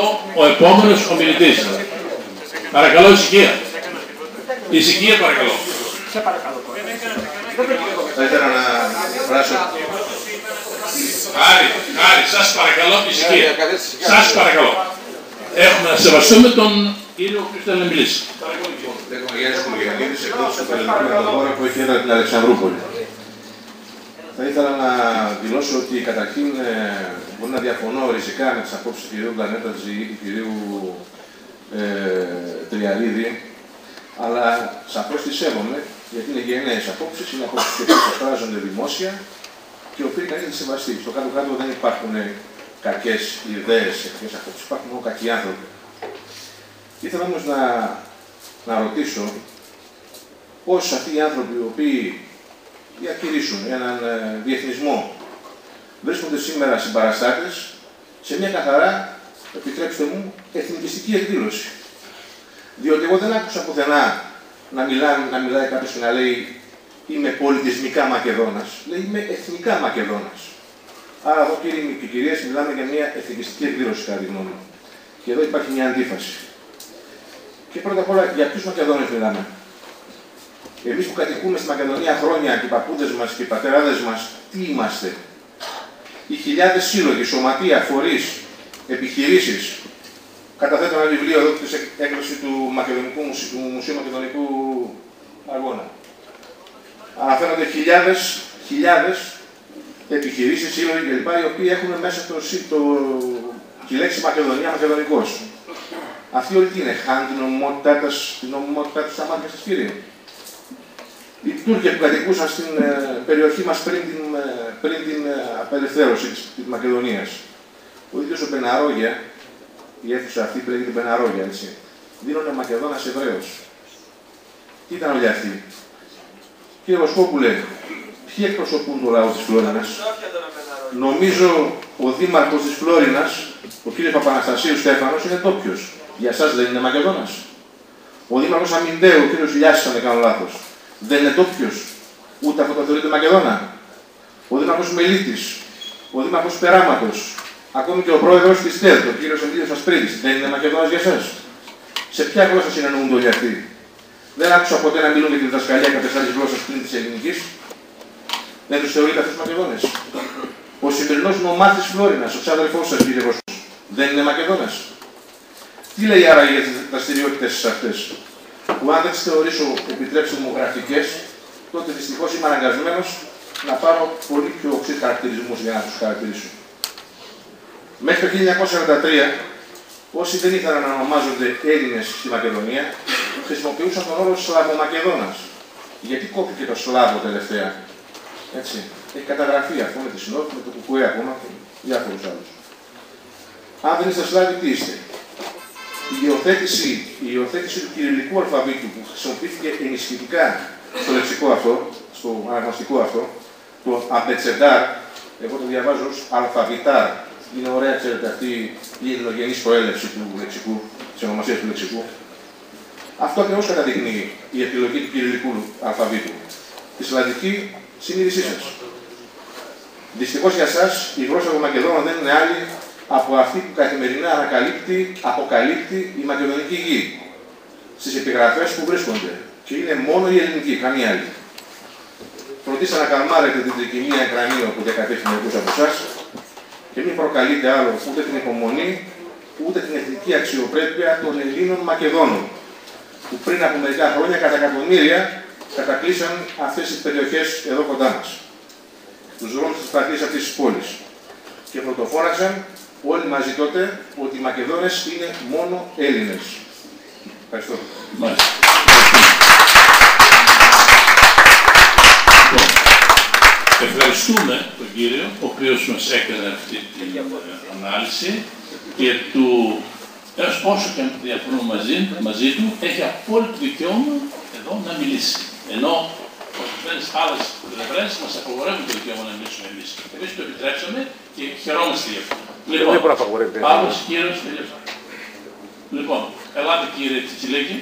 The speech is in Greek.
λόγο ο επόμενος ομιλητής. Παρακαλώ ησυχία. Ησυχία παρακαλώ. Σε παρακαλώ. Θα ήθελα να εκφράσω. Χάρη, σας παρακαλώ ησυχία. Σας παρακαλώ. Έχουμε να σεβαστούμε τον κύριο που θέλει να μιλήσει. Λέγομαι Γιάννης Κουλογιαννίδης, εκδότης του Ελληνικού Χώρα που έχει έδρα την Αλεξανδρούπολη. Θα ήθελα να δηλώσω ότι καταρχήν μπορεί να διαφωνώ ριζικά με τις απόψεις του κ. Πλανέτατζη ή του κ. Τριαρίδη, αλλά σαφώς τις σέβομαι, γιατί είναι γενναίες απόψεις, είναι απόψεις που εκφράζονται δημόσια και οφείλει κανείς να σεβαστεί. Στο κάτω-κάτω δεν υπάρχουν κακές ιδέες, κακές απόψεις, υπάρχουν μόνο κακοί άνθρωποι. Ήθελα όμως να ρωτήσω πώς αυτοί οι άνθρωποι οι οποίοι διαχειρίσουν έναν διεθνισμό βρίσκονται σήμερα συμπαραστάτες σε μια καθαρά, επιτρέψτε μου, εθνικιστική εκδήλωση. Διότι εγώ δεν άκουσα πουθενά να μιλάει κάποιος και να λέει είμαι πολιτισμικά Μακεδόνας. Λέει είμαι εθνικά Μακεδόνας. Άρα εδώ κύριοι και κυρίες μιλάμε για μια εθνικιστική εκδήλωση κατά τη γνώμη μου. Και εδώ υπάρχει μια αντίφαση. Και πρώτα απ' όλα για ποιους Μακεδόνες μιλάμε. Εμείς που κατοικούμε στη Μακεδονία χρόνια και οι παππούδες μας και οι πατεράδες μας, τι είμαστε. Οι χιλιάδες σύλλογοι, σωματεία, φορείς, επιχειρήσεις. Καταθέτω ένα βιβλίο εδώ της έκδοση του Μουσείου Μακεδονικού Αγώνα. Αναφέρονται χιλιάδες επιχειρήσεις, σύλλογοι κλπ. Οι οποίοι έχουν μέσα τη λέξη Μακεδονία, Μακεδονικός. Αυτοί όλοι τι είναι, χάνουν την νομιμότητά τους στα μάτια σας, κύριε. Οι Τούρκοι που κατοικούσαν στην περιοχή μας πριν την απελευθέρωση της Μακεδονίας. Ο ίδιος ο Μπεναρόγια, η αίθουσα αυτή που λέγεται Μπεναρόγια, έτσι, δίνονται Μακεδόνας Εβραίος. Τι ήταν όλοι αυτοί. Κύριε Βοσκόπουλε, ποιοι εκπροσωπούν το λαό της Φλόρινας. Νομίζω ο δήμαρχος της Φλόρινας, ο κύριος Παπαναστασίου Στέφανος, είναι ντόπιος. Για εσάς δεν είναι Μακεδόνας. Ο δήμαρχος Αμυντέου, ο κύριος Λιάσης, αν δεν κάνω λάθος, δεν είναι ντόπιος. Ούτε αυτό το θεωρείται Μακεδόνα. Ο δήμαρχος Μελίτης, ο δήμαρχος Περάματος, ακόμη και ο πρόεδρος της ΤΕΔ, ο κύριος Αντίδιος Ασπρίδης, δεν είναι Μακεδόνας για εσάς. Σε ποια γλώσσα συνεννοούνται όλοι αυτοί. Δεν άκουσα ποτέ να μιλούν για τη διδασκαλία κάποιες άλλες γλώσσες πριν της ελληνικής. Δεν τους θεωρείτε αυτούς Μακεδόνες. Ο σημερινός νομάρχης Φλόρινας, ο ξάδερφός σας, κύριε Βοσκόπουλε, δεν είναι Μακεδόνας. Τι λέει άρα για τις δραστηριότητες αυτές, που αν δεν τις θεωρήσω, επιτρέψτε μου, γραφικές, τότε δυστυχώς είμαι αναγκασμένος να πάρω πολύ πιο οξύς χαρακτηρισμούς για να τους χαρακτηρίσω. Μέχρι το 1943, όσοι δεν ήθελαν να ονομάζονται Έλληνες στη Μακεδονία, χρησιμοποιούσαν τον όρο Σλαβομακεδόνας. Γιατί κόπηκε το Σλάβο τελευταία. Έτσι. Έχει καταγραφεί αυτό με τη ΣΝΟΠ, με το ΚΚΕ ακόμα και διάφορους άλλους. Αν δεν είστε Σλάβοι, τι είστε. Η υιοθέτηση του κυριλικού αλφαβήτου που χρησιμοποιήθηκε ενισχυτικά στο λεξικό αυτό, στο αναγνωστικό αυτό, το αμπετσεντάρ, εγώ το διαβάζω ως αλφαβητάρ. Είναι ωραία, ξέρετε, αυτή η ελληνογενής προέλευση του λεξικού, της ονομασίας του λεξικού. Αυτό ακριβώς καταδεικνύει η επιλογή του κυριλικού αλφαβήτου. Τη σλαβική συνείδησή σας. Δυστυχώς για εσάς, η γλώσσα των Μακεδόνων δεν είναι άλλη από αυτή που καθημερινά αποκαλύπτει η μακεδονική γη. Στις επιγραφές που βρίσκονται. Και είναι μόνο η ελληνική, καμία άλλη. Φροντίστε να καλμάρετε την τρικυμία κρανίου που διακατέχει μερικούς από εσάς και μην προκαλείτε άλλο ούτε την υπομονή, ούτε την εθνική αξιοπρέπεια των Ελλήνων Μακεδόνων, που πριν από μερικά χρόνια κατά εκατομμύρια κατακλείσαν αυτές τις περιοχές εδώ κοντά μας, τους δρόμους της πλατείας αυτής της πόλης. Και πρωτοφώναξαν όλοι μαζί τότε ότι οι Μακεδόνες είναι μόνο Έλληνες. Ευχαριστώ. Ευχαριστούμε τον κύριο, ο οποίος μας έκανε αυτή την ανάλυση και του, όσο και αν διαφωνούμε μαζί του, έχει απόλυτο δικαίωμα εδώ να μιλήσει. Ενώ ορισμένες άλλες πλευρές μας απαγορεύουν το δικαίωμα να μιλήσουμε εμείς. Εμείς το επιτρέψαμε και χαιρόμαστε γι' αυτό. Λοιπόν, άλλος κύριος τελειώσαμε. Λοιπόν, ελάτε κύριε Τσιτσιλέκη.